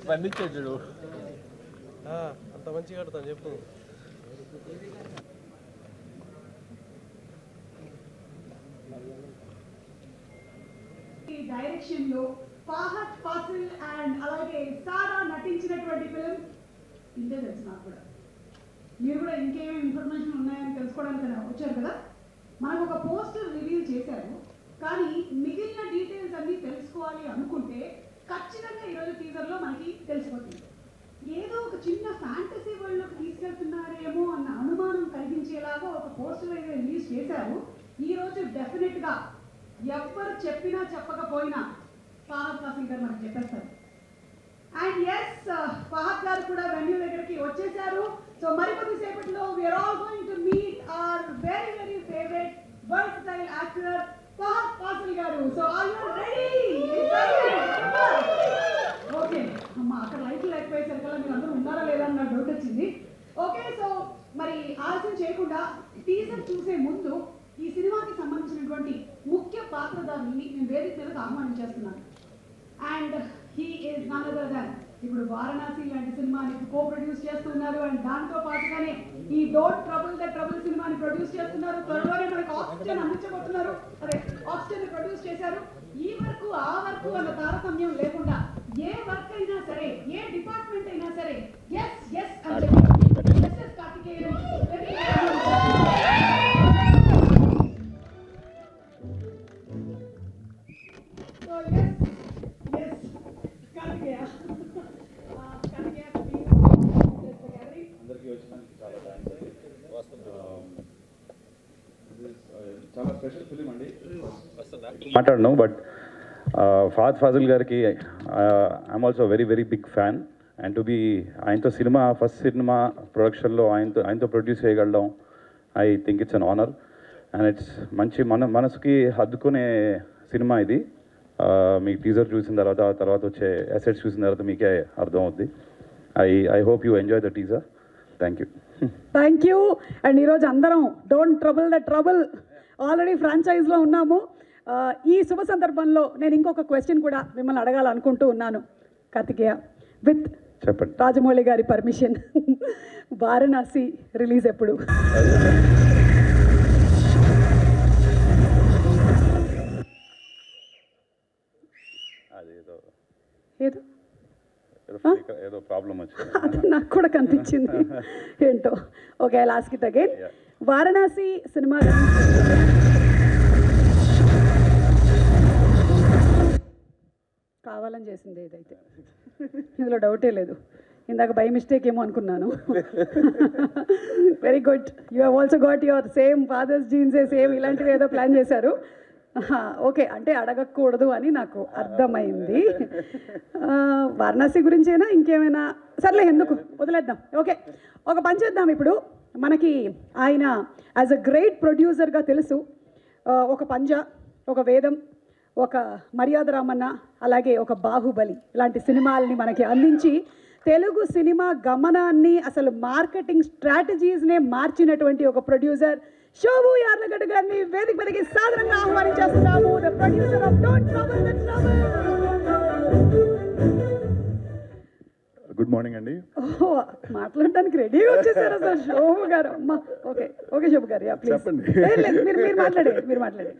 పండించాడు అంత మంచిగా ఆడతాను చెప్పు. ఈ డైరెక్షన్ లో ఫహద్ ఫాసిల్ అండ్ అలాగే సారా నటించినటువంటి ఫిల్మ్ ఇంతే తెలుసు నాకు కూడా. మీరు కూడా ఇంకేమేమి ఇన్ఫర్మేషన్ ఉన్నాయని తెలుసుకోవడానికి వచ్చారు కదా. మనకు ఒక పోస్టర్ రివీల్ చేశారు, కానీ మిగిలిన డీటెయిల్స్ అన్ని తెలుసుకోవాలి అనుకుంటే ఖచ్చితంగా ఈరోజు టీజర్లో మనకి తెలిసిపోతుంది. ఏదో ఒక చిన్న ఫ్యాంటసీ వరల్డ్లోకి తీసుకెళ్తున్నారేమో అన్న అనుమానం కలిగించేలాగా ఒక పోస్టర్ అయితే రిలీజ్ చేశారు. ఈరోజు డెఫినెట్గా ఎవ్వరు చెప్పినా చెప్పకపోయినా ఫహద్ ఫాసిల్ గారు మనకు చెప్పేస్తారు. అండ్ ఎస్, ఫహద్ గారు కూడా వెన్యూ దగ్గరికి వచ్చేసారు. సో మరికొద్ది సేపట్లో we're all going to meet our very very favourite versatile actor Fahadh Faasil garu. So are you ready? Okay అమ్మ, అక్కడ లైట్లు లేకపోయేసరికల్లా మీరు అందరూ ఉన్నారా లేదా అని నాకు డౌట్ వచ్చింది. ఓకే, సో మరి ఆలస్యం చేయకుండా టీజర్ చూసే ముందు ఈ సినిమాకి సంబంధించినటువంటి ముఖ్య పాత్రధారుల్ని నేను వేదిక మీదకి ఆహ్వానించేస్తున్నాను. And he is none other than ఇప్పుడు వారణాసి లాంటి సినిమాని కో ప్రొడ్యూస్ చేస్తున్నారు. అండ్ దాంతో పాటుగానే ఈ డోంట్ ట్రబుల్ ద ట్రబుల్ సినిమాని ప్రొడ్యూస్ చేస్తున్నారు. త్వరలోనే మనకి ఆక్సిజన్ అందించబోతున్నారు. అదే ఆక్సిజన్ ప్రొడ్యూస్ చేశారు. ఈ వరకు ఆ వరకు అన్న తారతమ్యం లేకుండా ఏ వర్క్ అయినా సరే, ఏ డిపార్ట్మెంట్ అయినా సరే ఎస్ ఎస్ అని చెప్పి ఎస్ఎస్ కార్తికేయన్ చాలా స్పెషల్ ఫిలిం అండి. మాట్లాడను, బట్ ఫహద్ ఫాజిల్ గారికి I'm also very very big fan. And to be ఆయనతో సినిమా ఫస్ట్ సినిమా ప్రొడక్షన్లో ఆయనతో ప్రొడ్యూస్ చేయగలడం, I think it's an honour. And it's మంచి మనసుకి హద్దుకునే సినిమా ఇది. మీకు టీజర్ చూసిన తర్వాత వచ్చే అసెట్స్ చూసిన తర్వాత మీకే అర్థం అవుద్ది. I hope you enjoy the teaser. Thank you. Thank you. And ఈరోజు అందరం don't trouble the trouble already ఫ్రాంచైజ్లో ఉన్నాము. ఈ శుభ సందర్భంలో నేను ఇంకొక క్వశ్చన్ కూడా మిమ్మల్ని అడగాలనుకుంటూ ఉన్నాను. కార్తికేయ, విత్ చెప్పండి, రాజమౌళి గారి పర్మిషన్, వారణాసి రిలీజ్ ఎప్పుడు? ఏదో ప్రాబ్లం వచ్చింది, అది నాకు కూడా కనిపించింది ఏంటో. Okay, I'll ask it again. Varanasi cinema కావాలని చేసింది ఏదైతే, ఇందులో డౌటే లేదు. ఇందాక బై మిస్టేక్ ఏమో అనుకున్నాను. Very good, you have also got your same father's జీన్సే, సేమ్ ఇలాంటివి ఏదో ప్లాన్ చేశారు. ఓకే, అంటే అడగకూడదు అని నాకు అర్థమైంది. వారణాసి గురించేనా ఇంకేమైనా? సర్లే, ఎందుకు వదిలేద్దాం. ఓకే, ఒక పని చేద్దాం. ఇప్పుడు మనకి ఆయన యాజ్ అ గ్రేట్ ప్రొడ్యూసర్గా తెలుసు. ఒక పంజా, ఒక వేదం, ఒక మర్యాద రామన్న, అలాగే ఒక బాహుబలి ఇలాంటి సినిమాలని మనకి అందించి తెలుగు సినిమా గమనాన్ని, అసలు మార్కెటింగ్ స్ట్రాటజీస్నే మార్చినటువంటి ఒక ప్రొడ్యూసర్ శోభు యార్లగడ్డ గారిని వేదిక మీదకి సాదరంగా ఆహ్వానించేస్తున్నాము. The producer of don't trouble the trouble. Good morning అండి. మాట్లాడడానికి రెడీగా వచ్చేసారా సార్ శోభు గారు? అమ్మ, ఓకే ఓకే శోభు గారు, చెప్పండి. మీరు మాట్లాడే.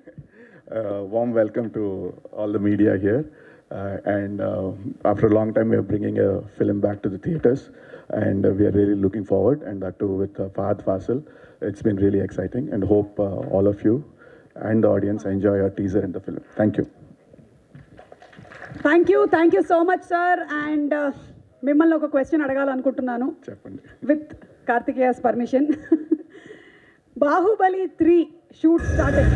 Warm welcome to all the media here. And after a long time, we are bringing a film back to the theatres, and we are really looking forward, and that too with Fahad Fasil. It's been really exciting, and hope all of you and the audience enjoy your teaser and the film. Thank you. Thank you so much, sir. And మిమ్మల్ని ఒక question అడగాలనుకుంటున్నాను, చెప్పండి, with Karthikeyan permission. Baahubali 3 shoot started.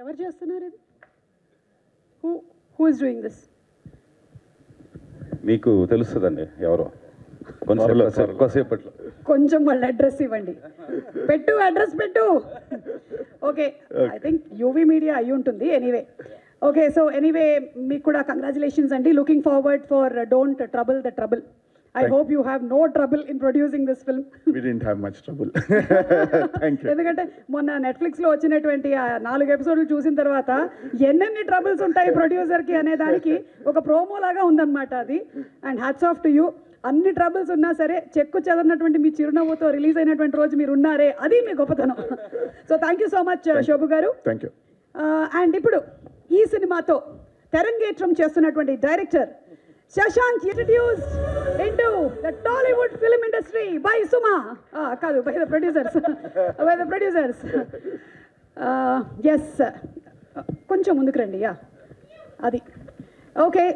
ఎవరు చేస్తున్నారు ఇది? Who is doing this? మీకు తెలుస్తుందండి ఎవరో, కొంచెంసేపట్లో. కొంచెం వాళ్ళ అడ్రస్ ఇవ్వండి. అడ్రస్ పెట్టు. Okay, I think UV media అయి ఉంటుంది. ఎనీవే, ఓకే, సో ఎనీవే మీకు కూడా కంగ్రాచులేషన్స్ అండి. Looking forward for don't trouble the trouble. I hope you have no trouble in producing this film. We didn't have much trouble. Thank you. ఎందుకంటే మొన్న నెట్ఫ్లిక్స్లో వచ్చినటువంటి ఆ 4 ఎపిసోడ్లు చూసిన తర్వాత ఎన్నెన్ని ట్రబుల్స్ ఉంటాయి ప్రొడ్యూసర్కి అనే దానికి ఒక ప్రోమో లాగా ఉందన్నమాట అది. And hats off to you. అన్ని ట్రబుల్స్ ఉన్నా సరే చెక్కు చెదరినటువంటి మీ చిరునవ్వుతో రిలీజ్ అయినటువంటి రోజు మీరు ఉన్నారే, అది మీ గొప్పతనం. So thank you so much Shobu garu. Thank you. And ఇప్పుడు ఈ సినిమాతో తెరంగేట్రం చేస్తున్నటువంటి director Shashank introduce into the Tollywood film industry by Suma, కాదు బై ద ప్రొడ్యూసర్స్. ఎస్, కొంచెం ముందుకు రండి. యా, అది ఓకే.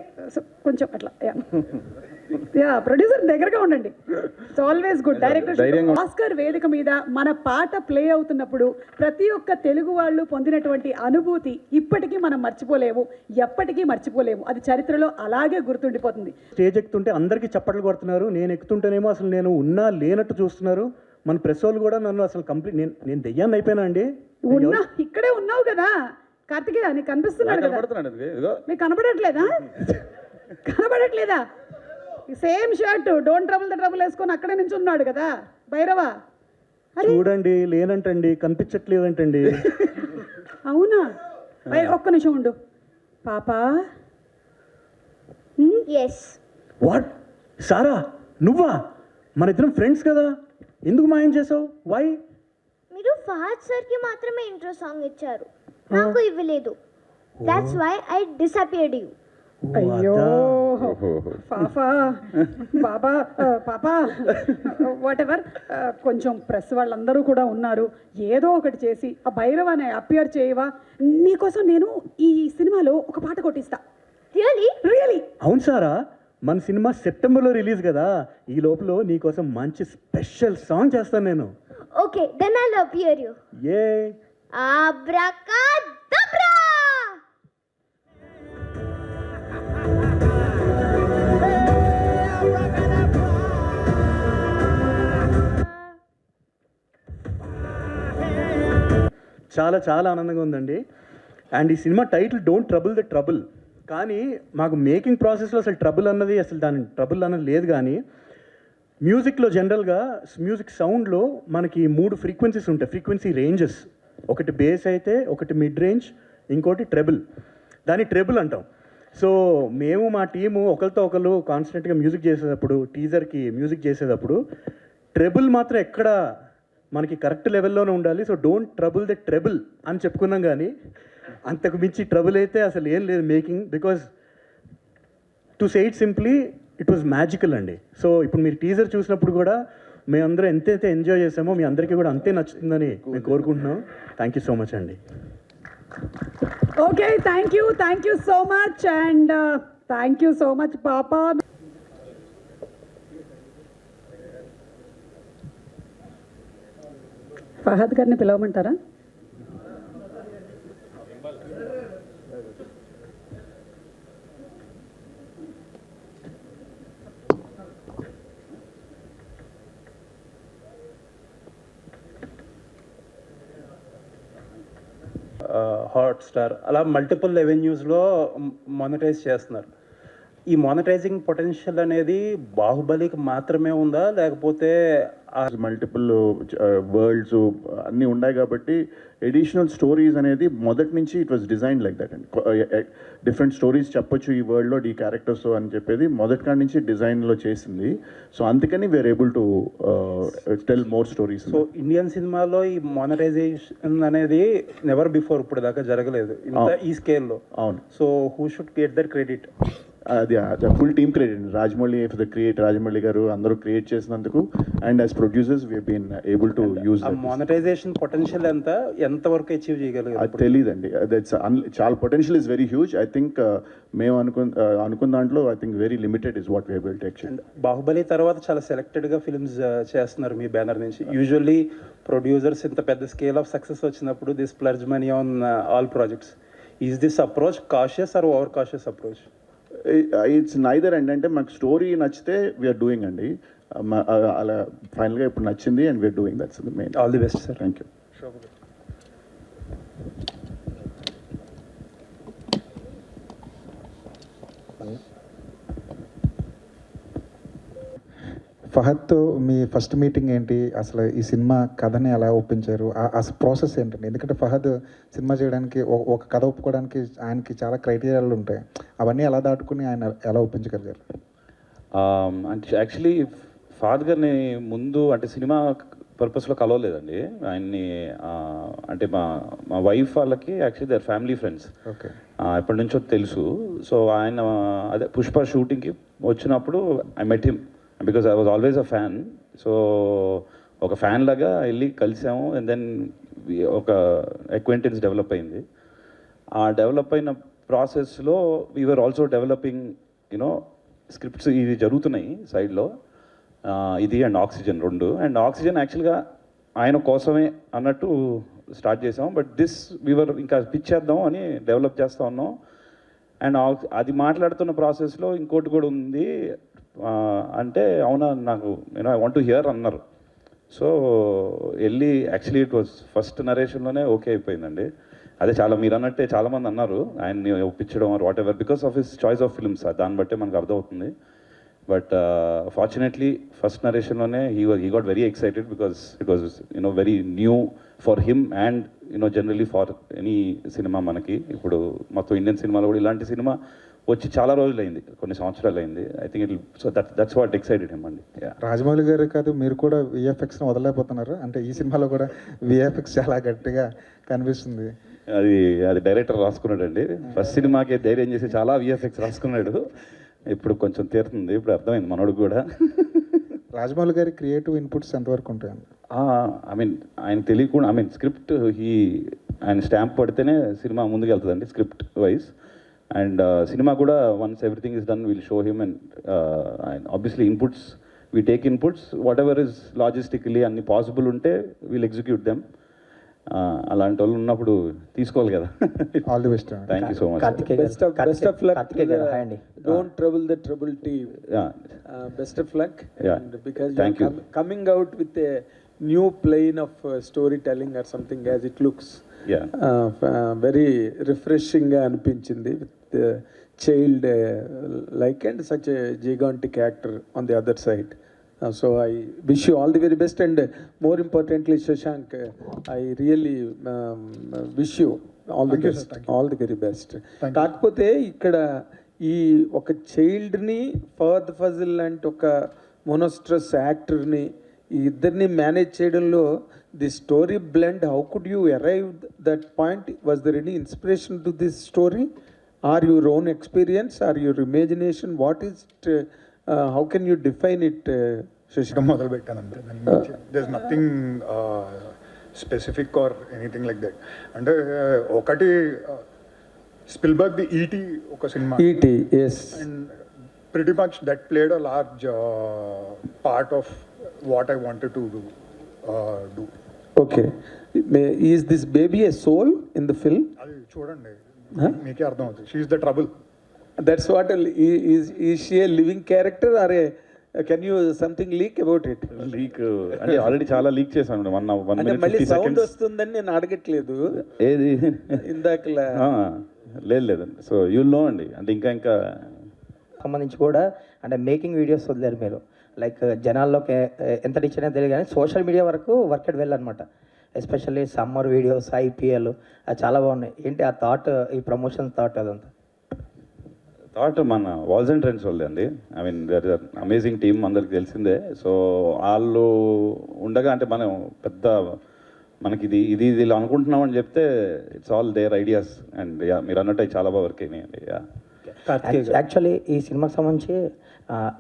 కొంచెం అట్లా యా ప్రొడ్యూసర్ దగ్గరగా ఉండండి. It's always good. Director Oscar వేదిక మీద మన పాట ప్లే అవుతున్నప్పుడు ప్రతి ఒక్క తెలుగు వాళ్ళు పొందినటువంటి అనుభూతి ఇప్పటికీ మనం మర్చిపోలేము, ఎప్పటికీ మర్చిపోలేము. అది చరిత్రలో అలాగే గుర్తుండిపోతుంది. స్టేజ్ ఎక్కుతుంటే అందరికీ చప్పట్లు కొడుతున్నారు, నేను ఎక్కుతుంటేనేమో అసలు నేను ఉన్నా లేనట్టు చూస్తున్నారు. మన ప్రెస్ వాళ్ళు కూడా నన్ను అసలు కంప్లీట్ నేను దెయ్యాన్ని అయిపోయినా అండి. ఉన్నా ఇక్కడే ఉన్నావు కదా కార్తికేయ, నీకు కనిపిస్తున్నాడు కదా, మీకు కనబడట్లేదా? Same shirt don't trouble the trouble వేసుకొని అక్కడే నుంచి ఉన్నాడు కదా భైరవ. చూడండి లేనంటండి, కనిపించట్లేదంటండి. అవునా? ఒక్క నిమిషం ఉండు పాపా. ఎస్. వాట్ సారా, నువ్వా? మన ఇద్దరం ఫ్రెండ్స్ కదా, ఎందుకు మాయం చేసావు? వై? మీరు ఫహద్ సార్కి మాత్రమే ఇంట్రో సాంగ్ ఇచ్చారు, నాకు ఇవ్వలేదు. That's why I disappeared you. అయ్యో పాపా బాబా పాపా వాట్ ఎవర్. కొంచెం ప్రెస్ వాళ్ళందరూ కూడా ఉన్నారు, ఏదో ఒకటి చేసి ఆ భైరవాన్ని అపియర్ చేయవా? నీకోసం నేను ఈ సినిమాలో ఒక పాట కొట్టిస్తా. రియలీ? అవును సారా, మన సినిమా సెప్టెంబర్లో రిలీజ్ కదా, ఈ లోపల నీకోసం మంచి స్పెషల్ సాంగ్ చేస్తాను నేను. Okay, then I'll appear you. A abracadabra. చాలా చాలా ఆనందంగా ఉందండి. అండ్ ఈ cinema title don't trouble the trouble, కానీ మాకు మేకింగ్ ప్రాసెస్లో అసలు ట్రబుల్ అన్నది, అసలు దాని ట్రబుల్ అన్నది లేదు. కానీ మ్యూజిక్లో జనరల్గా మ్యూజిక్ సౌండ్లో మనకి 3 ఫ్రీక్వెన్సీస్ ఉంటాయి, ఫ్రీక్వెన్సీ రేంజెస్. ఒకటి బేస్ అయితే, ఒకటి మిడ్ రేంజ్, ఇంకోటి ట్రెబుల్. దాన్ని ట్రెబుల్ అంటాం. సో మేము మా టీము ఒకరితో ఒకరు కాన్స్టెంట్గా మ్యూజిక్ చేసేటప్పుడు, టీజర్కి మ్యూజిక్ చేసేటప్పుడు ట్రెబుల్ మాత్రం ఎక్కడ మనకి కరెక్ట్ లెవెల్లోనే ఉండాలి. So don't trouble the treble అని చెప్పుకున్నాం, కానీ అంతకు మించి ట్రబుల్ అయితే అసలు ఏం లేదు making. Because to say it simply it was magical అండి. సో ఇప్పుడు మీరు టీజర్ చూసినప్పుడు కూడా మేమందరం ఎంతైతే ఎంజాయ్ చేసామో మీ అందరికీ కూడా అంతే నచ్చుతుందని మేము కోరుకుంటున్నాం. థ్యాంక్ యూ సో మచ్ అండి. Okay, thank you so much. And thank you so much పాపా. ఫహద్ గారిని పిలవమంటారా? హాట్స్టార్ అలా మల్టిపుల్ రెవెన్యూస్లో మానిటైజ్ చేస్తున్నారు. ఈ మానిటైజింగ్ పొటెన్షియల్ అనేది బాహుబలికి మాత్రమే ఉందా, లేకపోతే మల్టిపుల్ వరల్డ్స్ అన్నీ ఉన్నాయి కాబట్టి ఎడిషనల్ స్టోరీస్ అనేది మొదటి నుంచి it was design like that అండి. డిఫరెంట్ స్టోరీస్ చెప్పొచ్చు ఈ వరల్డ్లో ఈ క్యారెక్టర్స్ అని చెప్పేది మొదటి కాడి నుంచి డిజైన్లో చేసింది. సో అందుకని we're able to tell more stories. So Indian సినిమాలో ఈ మానిటైజేషన్ అనేది నెవర్ బిఫోర్ ఇప్పుడు దాకా జరగలేదు ఇంత ఈ స్కేల్లో. అవును. So who should get that credit? అది full team credit. Rajamouli for the create, Rajamouli garu అందరూ క్రియేట్ చేసినందుకు, and as producers we been able to use. Monetization potential ఎంతవరకు అచీవ్ చేయగలిగారు? అది తెలియదండి. చాలా potential is very huge. I think మేము అనుకున్న దాంట్లో I think very limited is what we built actually. Baahubali తర్వాత చాలా సెలెక్టెడ్గా ఫిల్మ్స్ చేస్తున్నారు మీ బ్యానర్ నుంచి. యూజువల్లీ ప్రొడ్యూసర్స్ ఇంత పెద్ద స్కేల్ ఆఫ్ సక్సెస్ వచ్చినప్పుడు this splurge money on all projects. Is this approach cautious or over cautious approach? It's neither and. అంటే మాకు స్టోరీ నచ్చితే వీఆర్ డూయింగ్ అండి. అలా ఫైనల్గా ఇప్పుడు నచ్చింది and we're doing. That's the main. All the best sir. Thank you. ఫహద్తో మీ ఫస్ట్ మీటింగ్ ఏంటి, అసలు ఈ సినిమా కథని ఎలా ఒప్పించారు, అసలు ప్రాసెస్ ఏంటండి? ఎందుకంటే ఫహద్ సినిమా చేయడానికి ఒక కథ ఒప్పుకోవడానికి ఆయనకి చాలా క్రైటీరియాలు ఉంటాయి, అవన్నీ ఎలా దాటుకుని ఆయన ఎలా ఒప్పించగలిగారు? అంటే యాక్చువల్లీ ఫాదర్ గారిని ముందు అంటే సినిమా పర్పస్లో కలవలేదండి ఆయన్ని. అంటే మా వైఫ్ వాళ్ళకి actually their family friends, okay, ఎప్పటి నుంచో తెలుసు. సో ఆయన అదే పుష్ప షూటింగ్కి వచ్చినప్పుడు I met him because I was always a fan. So ఒక ఫ్యాన్ లాగా వెళ్ళి కలిసాము అండ్ దెన్ ఒక అక్వైంటెన్స్ డెవలప్ అయింది. ఆ డెవలప్ అయిన ప్రాసెస్లో we're also developing you know scripts ఇవి జరుగుతున్నాయి సైడ్లో, ఇది అండ్ ఆక్సిజన్ 2. అండ్ ఆక్సిజన్ యాక్చువల్గా ఆయన కోసమే అన్నట్టు స్టార్ట్ చేసాం, బట్ దిస్ వీవర్ ఇంకా పిచ్ చేద్దాం అని డెవలప్ చేస్తూ ఉన్నాం. అండ్ అది మాట్లాడుతున్న ప్రాసెస్లో ఇంకోటి కూడా ఉంది, అంటే అవునా నాకు ఐ వాంట్ టు హియర్ అన్నారు. సో వెళ్ళి యాక్చువల్లీ ఇట్ వాజ్ ఫస్ట్ నరేషన్లోనే ఓకే అయిపోయిందండి. అదే చాలా మీరు అన్నట్టే చాలామంది అన్నారు ఆయన్ని ఒప్పించడం or whatever because of his choice of films, దాన్ని బట్టే మనకు అర్థమవుతుంది. బట్ ఫార్చునేట్లీ ఫస్ట్ నరేషన్లోనే he got very excited because it was very new for him and generally for any cinema. మనకి ఇప్పుడు మొత్తం ఇండియన్ సినిమాలో కూడా ఇలాంటి సినిమా వచ్చి చాలా రోజులు అయింది, కొన్ని సంవత్సరాలు అయింది. I think so that's what excited him అండి. రాజమౌళి గారు కాదు, మీరు కూడా విఎఫ్ఎక్స్ని వదలలేకపోతున్నారు. అంటే ఈ సినిమాలో కూడా విఎఫ్ఎక్స్ చాలా గట్టిగా కనిపిస్తుంది. అది డైరెక్టర్ రాసుకున్నాడండి. ఫస్ట్ సినిమాకి ధైర్యం చేసి చాలా విఎఫ్ఎక్స్ రాసుకున్నాడు. ఇప్పుడు కొంచెం తీరుతుంది, ఇప్పుడు అర్థమైంది మనోడు కూడా. రాజమౌళి గారి క్రియేటివ్ ఇన్పుట్స్ ఎంతవరకు ఉంటాయండి? ఐ మీన్ ఆయన తెలియకుండా స్క్రిప్ట్ ఆయన స్టాంప్ పడితేనే సినిమా ముందుకు వెళ్తుందండి స్క్రిప్ట్ వైజ్. అండ్ సినిమా కూడా once everything is done will show him. And obviously inputs we take inputs whatever is logistically అన్ని పాసిబుల్ ఉంటే విల్ ఎగ్జిక్యూట్ దెమ్. అలాంటి వాళ్ళు ఉన్నప్పుడు తీసుకోవాలి కదా. All the best. Thank you so much. Best of luck. Don't trouble the trouble team. Best of luck. And because Thank you're coming out with a new plane of storytelling or something as it looks. Very refreshing గా అనిపించింది with child like and such a gigantic actor on the other side. So I wish you all the very best, and more importantly Shashank, I really wish you all the best, all the very best. కాకపోతే ఇక్కడ ఈ ఒక చైల్డ్ని ఫహద్ ఫజిల్ లాంటి ఒక మోనోస్ట్రస్ యాక్టర్ని ఈ ఇద్దరిని manage చేయడంలో the story blend, how could you arrive that point? Was there any inspiration to this story or your own experience or your imagination? What is how can you define it? శశికం మొదలు పెట్టానంటే there nothing specific or anything like that. అంటే ఒకటి Spielberg the ET ఒక cinema, ET, yes, and pretty much that played a large part of what I wanted to do. Okay, is this baby a soul in the film? అది చూడండి మీకే అర్థం అవుతుంది. She is the trouble. That's what. Is she a living character or a can you something leak about it? Leak అంటే already చాలా leak చేశాను. మళ్ళీ sound వస్తుందని నేను అడగట్లేదు, ఏది ఇందాకలా లేదండి. సో యూ నో అండి, అంటే ఇంకా సంబంధించి కూడా అంటే మేకింగ్ వీడియోస్ వదిలేరు మీరు, లైక్ జనాల్లోకి ఎంత రీచ్ అనేది తెలియదు కానీ సోషల్ మీడియా వరకు వర్కెడ్ వెళ్ళనమాట. ఎస్పెషల్లీ సమ్మర్ వీడియోస్, ఐపీఎల్ అది చాలా బాగున్నాయి. ఏంటి ఆ థాట్, ఈ ప్రమోషన్ థాట్ అదంతా? థాట్ మన వాల్స్ అండ్ ట్రెండ్స్ వాళ్ళే అండి. I mean there is amazing team, అందరికి తెలిసిందే. సో వాళ్ళు ఉండగా అంటే మనం పెద్ద మనకి ఇది ఇలా అనుకుంటున్నాం అని చెప్తే it's all their ideas. And మీరు అన్నట్టు చాలా బాగా వర్క్ అయినాయండి. యాక్చువల్లీ ఈ సినిమాకి సంబంధించి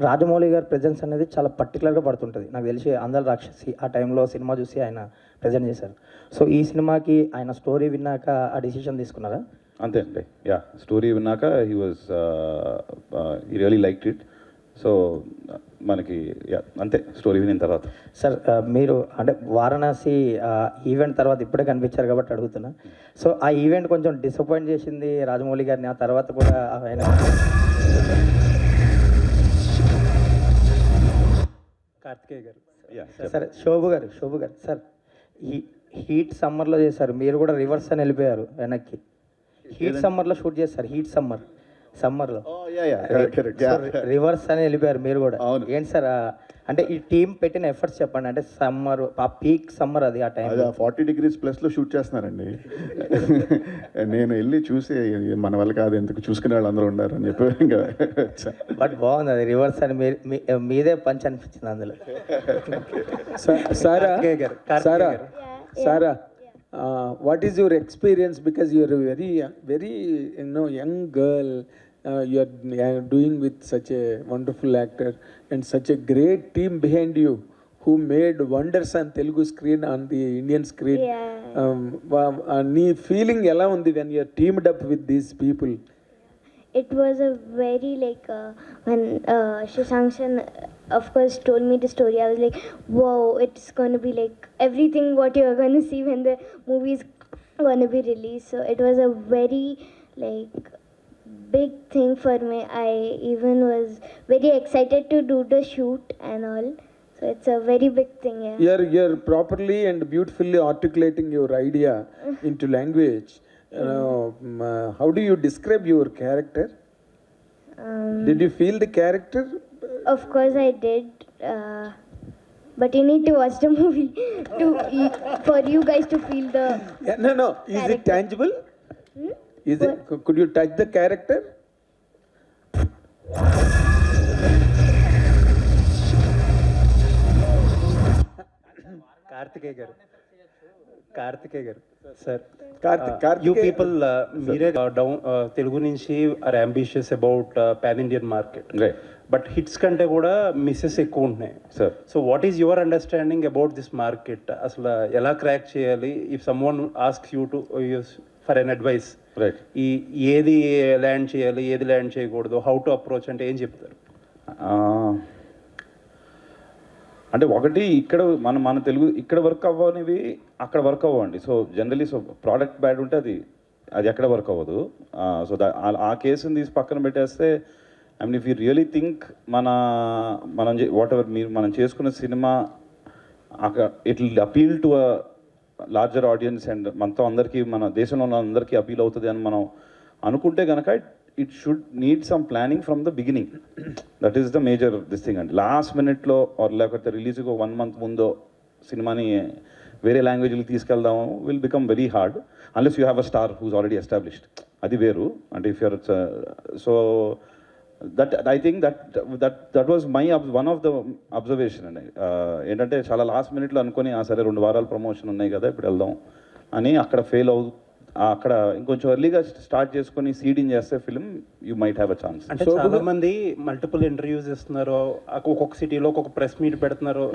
రాజమౌళి గారి ప్రెజెన్స్ అనేది చాలా పర్టికులర్గా పడుతుంటుంది. నాకు తెలిసి అందరు రాక్షసి ఆ టైంలో సినిమా చూసి ఆయన ప్రజెంట్ చేశారు. సో ఈ సినిమాకి ఆయన స్టోరీ విన్నాక ఆ డిసిషన్ తీసుకున్నారా? అంతే అండి. స్టోరీ విన్నాక he really like it. So మనకి అంతే స్టోరీ వినిన తర్వాత. సార్ మీరు అంటే వారణాసి ఈవెంట్ తర్వాత ఇప్పుడే కనిపించారు కాబట్టి అడుగుతున్నా. సో ఆ ఈవెంట్ కొంచెం డిసప్పాయింట్ చేసింది రాజమౌళి గారిని, ఆ తర్వాత కూడా ఆయన కార్తికేయ గారు. సరే శోభు గారు సార్ ఈ హీట్ సమ్మర్లో చేశారు, మీరు కూడా రివర్స్ అని వెళ్ళిపోయారు వెనక్కి. హీట్ సమ్మర్లో షూట్ చేస్తారు, హీట్ సమ్మర్లో రివర్స్ అని వెళ్ళిపోయారు మీరు కూడా. ఏంటి సార్ అంటే ఈ టీం పెట్టిన ఎఫర్ట్స్ చెప్పండి. అంటే సమ్మర్, ఆ పీక్ సమ్మర్ అది ఆ టైం. అది 40 degrees ప్లస్లో షూట్ చేస్తున్నారండి. నేను వెళ్ళి చూసి మన వల్ల కాదు, ఎందుకు చూసుకునే వాళ్ళు అందరూ ఉన్నారు అని చెప్పి ఇంకా బట్ బాగుంది అది, రివర్స్ అని మీదే పంచ్ అనిపించింది అందులో. సారా సారా సారా what is your experience, because you are a very young girl, you are doing with such a wonderful actor and such a great team behind you who made wonders on Telugu screen, on the Indian screen. Nee feeling ela undi when you are teamed up with these people? It was a very when Shashank Sir of course told me the story, I was like, wow, it's going to be like everything what you're going to see when the movie is going to be released. So it was a very big thing for me. I even was very excited to do the shoot and all. So it's a very big thing. You're properly and beautifully articulating your idea into language. How do you describe your character? Did you feel the character? Of course I did, but you need to watch the movie for you guys to feel the No. Is it tangible? Is it? Could you touch the character? Karthikeya గారు sir, Karthik, you people మీరే down Telugu నుంచి are ambitious about pan Indian market, but hits కంటే కూడా misses ఎక్కువ ఉంటున్నాయి sir. So what is your understanding about this market? అసలు ఎలా crack చేయాలి? If someone asks you to for an advice, ఈ ఏది ల్యాండ్ చేయాలి, ఏది ల్యాండ్ చేయకూడదు, హౌ టు అప్రోచ్ అంటే ఏం చెప్తారు? అంటే ఒకటి, ఇక్కడ మన తెలుగు ఇక్కడ వర్క్ అవ్వనివి అక్కడ వర్క్ అవ్వండి. సో జనరలీ ప్రోడక్ట్ బ్యాడ్ ఉంటే అది ఎక్కడ వర్క్ అవ్వదు. సో ఆ కేసుని తీసి పక్కన పెట్టేస్తే, I mean if you really think మనం వాట్ ఎవర్ మనం చేసుకున్న cinema it will appeal to a larger audience and మనతో అందరికీ, మన దేశంలో ఉన్న అందరికీ అపీల్ అవుతుంది అని మనం అనుకుంటే కనుక it should need some planning from the beginning. That is the major this thing. And last minute lo or లేకపోతే రిలీజ్ కు 1 month ముందో సినిమాని వేరే లాంగ్వేజ్కి తీసుకెళ్దాము will become very hard unless you have a star who's already established. అది వేరు. అంటే if you're so that I think that was my one of the observation అండి. ఏంటంటే చాలా లాస్ట్ మినిట్లో అనుకొని సరే 2 వారాలు ప్రమోషన్ ఉన్నాయి కదా ఇప్పుడు వెళ్దాం అని అక్కడ ఫెయిల్ అక్కడ ఇంకొంచెం ఎర్లీగా స్టార్ట్ చేసుకుని సీడింగ్ చేస్తే film you might have a chance. అంటే చాలా మంది మల్టిపుల్ ఇంటర్వ్యూస్ ఇస్తున్నారు, ఒక్కొక్క సిటీలో ఒక్కొక్క ప్రెస్ మీట్ పెడుతున్నారు.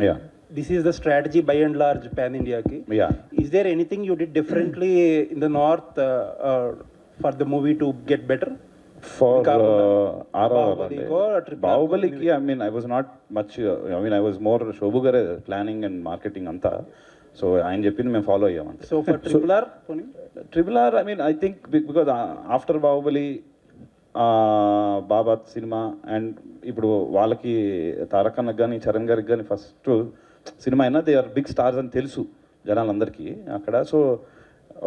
This is the strategy by and large pan ఇండియాకి. Is there anything you did డిఫరెంట్లీ in the north for the movie to get better? For బాహుబలికి I was not much, I was more Shobu గారే planning and marketing అంతా. So ఆయన చెప్పింది మేము follow అయ్యామంటే. So for triple R I think because after Baahubali బాబా సినిమా అండ్ ఇప్పుడు వాళ్ళకి తారక్ అన్నకు కానీ చరణ్ గారికి కానీ ఫస్ట్ సినిమా అయినా దే ఆర్ బిగ్ స్టార్స్ అని తెలుసు జనాలందరికీ అక్కడ. సో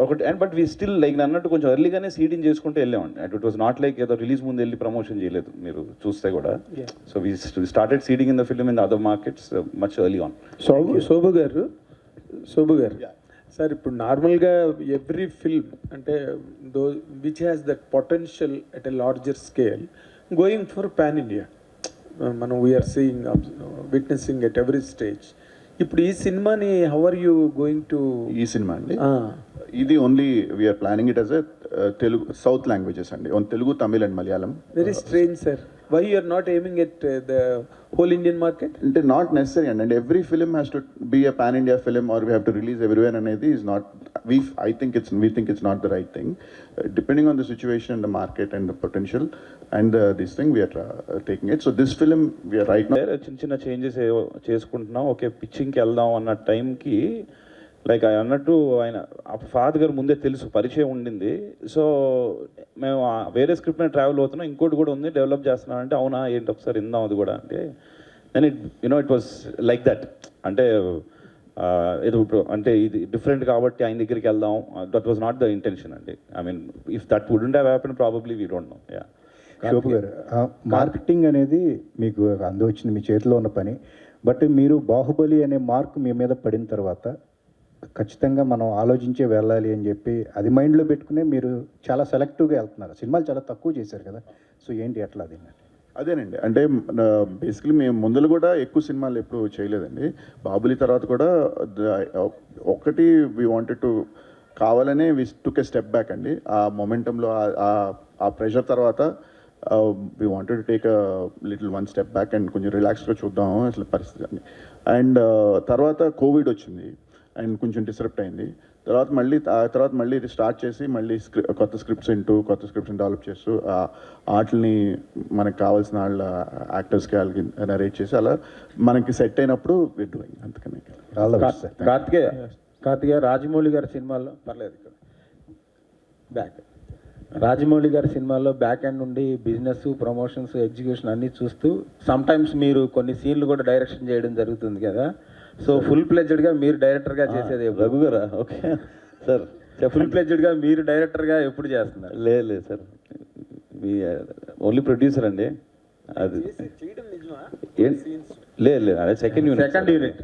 ఒకటి and but we still like అన్నట్టు కొంచెం ఎర్లీగానే సీడింగ్ చేసుకుంటూ వెళ్ళామండి. And it was not like ఏదో రిలీజ్ ముందు వెళ్ళి ప్రమోషన్ చేయలేదు మీరు చూస్తే కూడా. So we started seeding in the film in the other markets much early on. Shobu గారు సార్, ఇప్పుడు నార్మల్గా ఎవ్రీ ఫిల్మ్ అంటే which has that potential at a larger scale going for pan India, మనం we're seeing witnessing at every stage. ఇప్పుడు ఈ సినిమాని how are you going to? ఈ సినిమా అండి ఇది only we're planning it as a Telugu south languages అండి, own Telugu, Tamil and Malayalam. Very strange sir, why you are not aiming at the whole Indian market? Not necessary, and every film has to be a pan India film or we have to release everywhere, and is not, we think it's not the right thing. Depending on the situation and the market and the potential and this thing, we are taking it. So this film we are right now చిన్న changes చేసుకుంటున్నాం. Okay పిచ్చింగ్కి వెళ్దాం అన్న టైంకి like అన్నట్టు ఆయన father గారు ముందే తెలుసు, పరిచయం ఉండింది. సో మేము వేరే స్క్రిప్ట్ మీద ట్రావెల్ అవుతున్నాం, ఇంకోటి కూడా ఉంది డెవలప్ చేస్తున్నాం అంటే అవునా ఏంటి ఒకసారి ఇందాం అది కూడా అంటే then it was like that. అంటే ఏదో అంటే ఇది డిఫరెంట్ కాబట్టి ఆయన దగ్గరికి వెళ్దాం, that was not the intention అండి. I mean if that wouldn't have happen probably we don't know. Shobu garu, marketing అనేది మీకు అందొచ్చింది, మీ చేతిలో ఉన్న పని. బట్ మీరు బాహుబలి అనే మార్క్ మీ మీద పడిన తర్వాత ఖచ్చితంగా మనం ఆలోచించే వెళ్ళాలి అని చెప్పి అది మైండ్లో పెట్టుకునే మీరు చాలా సెలెక్టివ్గా వెళ్తున్నారు. సినిమాలు చాలా తక్కువ చేశారు కదా, సో ఏంటి ఎట్లా అది? అదేనండి, అంటే బేసికలీ మేము ముందులు కూడా ఎక్కువ సినిమాలు ఎప్పుడు చేయలేదండి. బాహుబలి తర్వాత కూడా ఒకటి వీ వాంటెడ్ టు కావాలనే వి టుక్ ఏ స్టెప్ బ్యాక్ అండి. ఆ మొమెంటంలో ఆ ప్రెషర్ తర్వాత we wanted to take a little one step back and కొంచెం రిలాక్స్గా చూద్దాము అసలు పరిస్థితి అని. అండ్ తర్వాత కోవిడ్ వచ్చింది అండ్ కొంచెం డిస్టర్బ్ అయింది. తర్వాత మళ్ళీ ఇది స్టార్ట్ చేసి మళ్ళీ కొత్త స్క్రిప్ట్స్ డెవలప్ చేస్తూ ఆటల్ని మనకు కావాల్సిన వాళ్ళ యాక్టర్స్కి వాళ్ళకి నరేట్ చేసి అలా మనకి సెట్ అయినప్పుడు డూయింగ్. అందుకని కార్తికేయ రాజమౌళి గారి సినిమాల్లో పర్లేదు రాజమౌళి గారి సినిమాల్లో బ్యాక్ ఎండ్ నుండి బిజినెస్, ప్రమోషన్స్, ఎగ్జిక్యూషన్ అన్నీ చూస్తూ సమ్టైమ్స్ మీరు కొన్ని సీన్లు కూడా డైరెక్షన్ చేయడం జరుగుతుంది కదా. సో ఫుల్ ప్లెడ్జ్డ్గా మీరు డైరెక్టర్గా చేసేది రఘు గారా? ఓకే సార్, ఫుల్ ప్లెడ్జ్డ్గా మీరు డైరెక్టర్గా ఎప్పుడు చేస్తున్నారు? లేదు సార్, మీ ఓన్లీ ప్రొడ్యూసర్ అండి. అది లేదు అదే సెకండ్ యూనిట్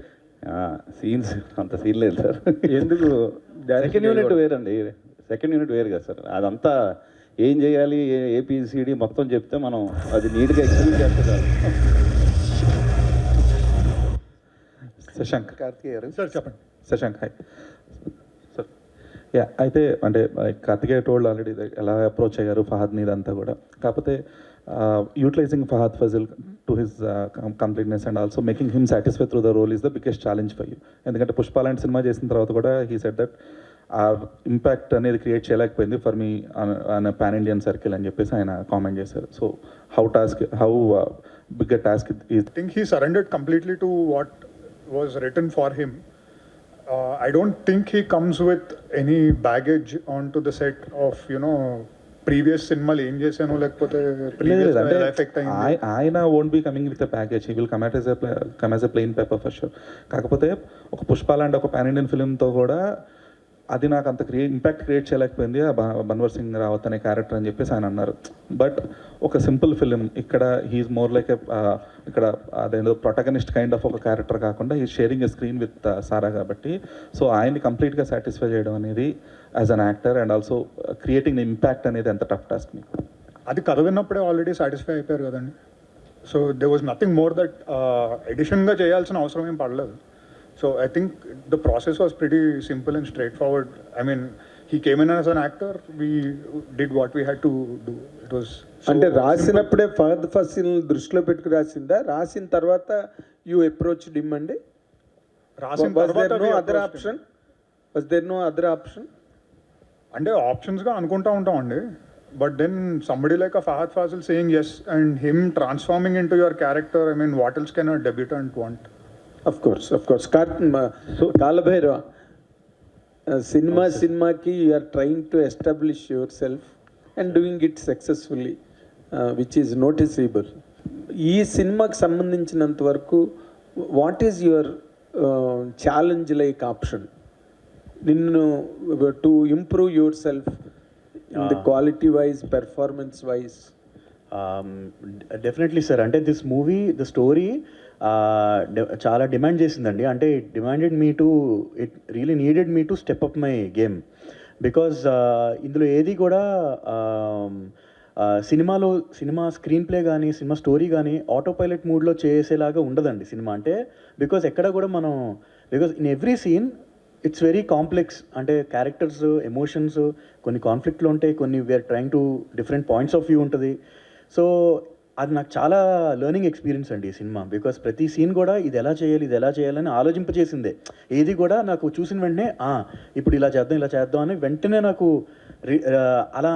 సీన్స్ అంత సీన్ లేదు సార్. ఎందుకు? సెకండ్ యూనిట్ వేరండి, సెకండ్ యూనిట్ వేరు కదా సార్. అదంతా ఏం చేయాలి, ఏపీసీడీ మొత్తం చెప్తే మనం అది నీట్గా ఎగ్జిక్యూట్ చేస్తారు. శశాంక్ కార్తికేయ గారు సార్ చెప్పండి. Shashank hi sir. యా, అయితే అంటే కార్తికేయ టోల్డ్ ఆల్రెడీ ఎలా అప్రోచ్ అయ్యారు ఫహద్ని ఇదంతా కూడా. కాకపోతే utilising Fahadh Faasil to his completeness and also making him satisfy through the role is the biggest challenge for you. ఎందుకంటే పుష్ప లాంటి సినిమా చేసిన తర్వాత కూడా హీ సెడ్ దట్ ఆ ఇంపాక్ట్ అనేది క్రియేట్ చేయలేకపోయింది for me an pan Indian circle అని చెప్పేసి ఆయన కామెంట్ చేశారు. So how big a task is? I think he surrendered completely to what was written for him. I don't think he comes with any baggage onto the set of, previous సినిమాలు ఏం చేశాను లేకపోతే previous effect అయింది. ఆయన won't be coming with a package, he will come as a plain paper for sure. కాకపోతే ఒక పుష్ప లాంటి ఒక పాన్ ఇండియన్ ఫిల్మ్తో కూడా అది నాకు అంత ఇంపాక్ట్ క్రియేట్ చేయలేకపోయింది ఆ బన్వర్ సింగ్ రావత్ అనే క్యారెక్టర్ అని చెప్పేసి ఆయన అన్నారు. బట్ ఒక సింపుల్ ఫిలిం ఇక్కడ హీఈస్ మోర్ లైక్ ఇక్కడ అదేదో ప్రొటగనిస్ట్ కైండ్ ఆఫ్ ఒక క్యారెక్టర్ కాకుండా he sharing a screen with Sara కాబట్టి సో ఆయన్ని కంప్లీట్గా సాటిస్ఫై చేయడం అనేది as an actor and also creating impact అనేది ఎంత టఫ్ టాస్క్ మీకు? అది కథ విన్నప్పుడే ఆల్రెడీ సాటిస్ఫై అయిపోయారు కదండి. So they was nothing more that ఎడిషన్గా చేయాల్సిన అవసరం ఏం పడలేదు. So I think the process was pretty simple and straightforward. I mean, he came in as an actor, we did what we had to do. It was అంటే రాసినప్పుడే Fahadh fossil దృష్టిలో పెట్టుకుని రాసిందా? రాసిన తర్వాత యూ అప్రోచ్డ్ హిమ్ అండి? రాసిన తర్వాత was there no other option? అంటే ఆప్షన్స్గా అనుకుంటా ఉంటామండి. But then somebody like a Fahad Fazil saying yes and him transforming into your character, I mean, what else can a debutant want? Of course. So Kalabhairava, సినిమాకి you are trying to establish yourself and doing it successfully, which is noticeable. ఈ సినిమాకి సంబంధించినంత వరకు what is your challenge like option నిన్ను to improve your self in the quality wise, performance wise? Definitely sir. అంటే this movie the story చాలా demand చేసిందండి. అంటే it really needed me to step up my game because ఇందులో ఏది కూడా cinema screenplay కానీ cinema story కానీ autopilot మూడ్లో చేసేలాగా ఉండదండి సినిమా. అంటే బికాజ్ ఎక్కడ కూడా because in every scene it's very complex. అంటే క్యారెక్టర్స్, ఎమోషన్స్ కొన్ని కాన్ఫ్లిక్ట్లో ఉంటాయి, కొన్ని we're trying to different points of view ఉంటుంది. సో అది నాకు చాలా లెర్నింగ్ ఎక్స్పీరియన్స్ అండి ఈ సినిమా. బికాస్ ప్రతి సీన్ కూడా ఇది ఎలా చేయాలని ఆలోచింపచేసిందే. ఏది కూడా నాకు చూసిన వెంటనే ఇప్పుడు ఇలా చేద్దాం అని వెంటనే నాకు అలా